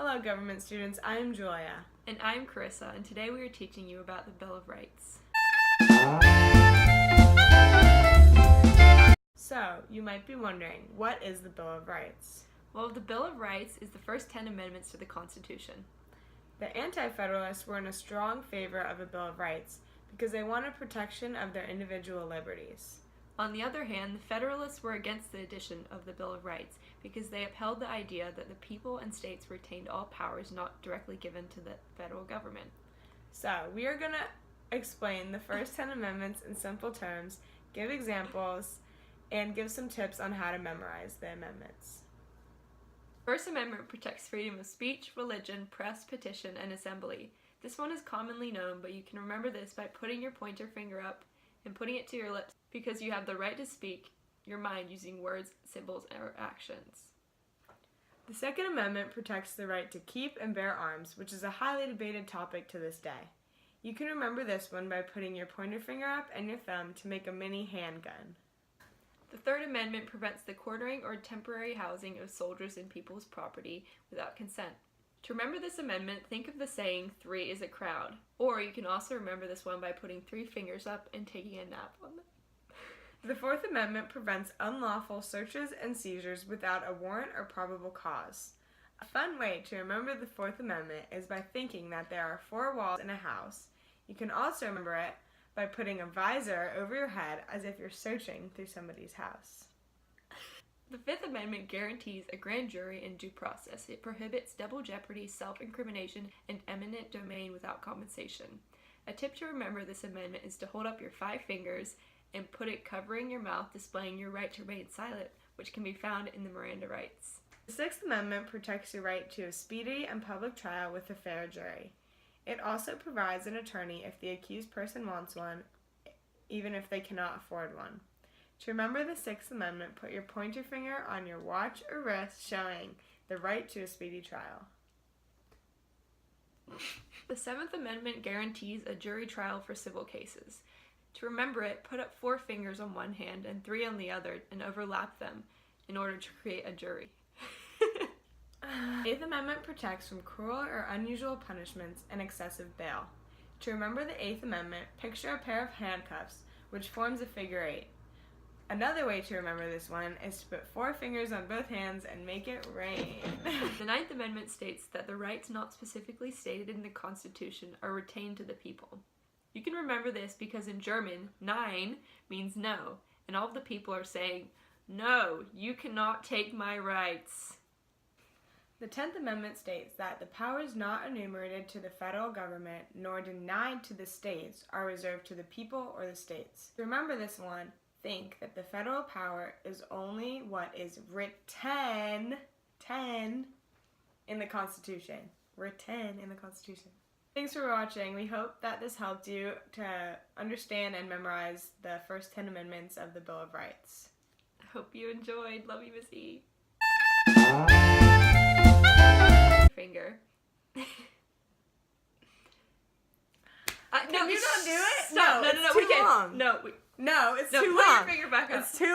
Hello, government students. I'm Julia. And I'm Carissa, and today we are teaching you about the Bill of Rights. So, you might be wondering, what is the Bill of Rights? Well, the Bill of Rights is the first 10 amendments to the Constitution. The Anti-Federalists were in a strong favor of a Bill of Rights because they wanted protection of their individual liberties. On the other hand, the Federalists were against the addition of the Bill of Rights because they upheld the idea that the people and states retained all powers not directly given to the federal government. So, we are going to explain the first 10 amendments in simple terms, give examples, and give some tips on how to memorize the amendments. First Amendment protects freedom of speech, religion, press, petition, and assembly. This one is commonly known, but you can remember this by putting your pointer finger up and putting it to your lips because you have the right to speak your mind using words, symbols, or actions. The Second Amendment protects the right to keep and bear arms, which is a highly debated topic to this day. You can remember this one by putting your pointer finger up and your thumb to make a mini handgun. The Third Amendment prevents the quartering or temporary housing of soldiers in people's property without consent. To remember this amendment, think of the saying, 3 is a crowd. Or you can also remember this one by putting 3 fingers up and taking a nap on them. The Fourth Amendment prevents unlawful searches and seizures without a warrant or probable cause. A fun way to remember the Fourth Amendment is by thinking that there are 4 walls in a house. You can also remember it by putting a visor over your head as if you're searching through somebody's house. The Fifth Amendment guarantees a grand jury and due process. It prohibits double jeopardy, self-incrimination, and eminent domain without compensation. A tip to remember this amendment is to hold up your 5 fingers and put it covering your mouth, displaying your right to remain silent, which can be found in the Miranda rights. The Sixth Amendment protects your right to a speedy and public trial with a fair jury. It also provides an attorney if the accused person wants one, even if they cannot afford one. To remember the Sixth Amendment, put your pointer finger on your watch or wrist, showing the right to a speedy trial. The Seventh Amendment guarantees a jury trial for civil cases. To remember it, put up 4 fingers on one hand and 3 on the other and overlap them in order to create a jury. Eighth Amendment protects from cruel or unusual punishments and excessive bail. To remember the Eighth Amendment, picture a pair of handcuffs, which forms a figure 8. Another way to remember this one is to put 4 fingers on both hands and make it rain. The Ninth Amendment states that the rights not specifically stated in the Constitution are retained to the people. You can remember this because in German, Nein means no, and all of the people are saying, "No, you cannot take my rights." The 10th Amendment states that the powers not enumerated to the federal government nor denied to the states are reserved to the people or the states. To remember this one, think that the federal power is only what is written in the Constitution. Written in the Constitution. Thanks for watching. We hope that this helped you to understand and memorize the first 10 amendments of the Bill of Rights. I hope you enjoyed. Love you, Miss E. Finger. Can No, you not do it? Stop. No, it's we too can't. long. No, No, it's too put long. your finger back up. It's too